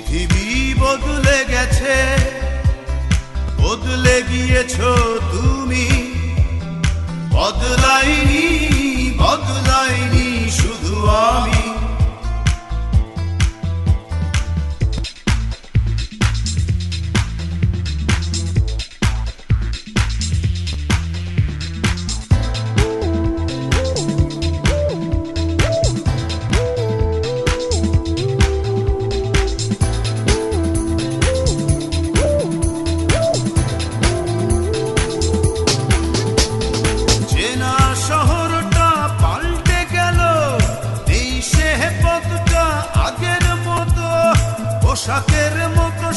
পৃথিবী বদলে গেছে, বদলে গিয়েছো তুমি। বদলাইনি, বদলাইনি শুধু আমি। পোশাকের মতো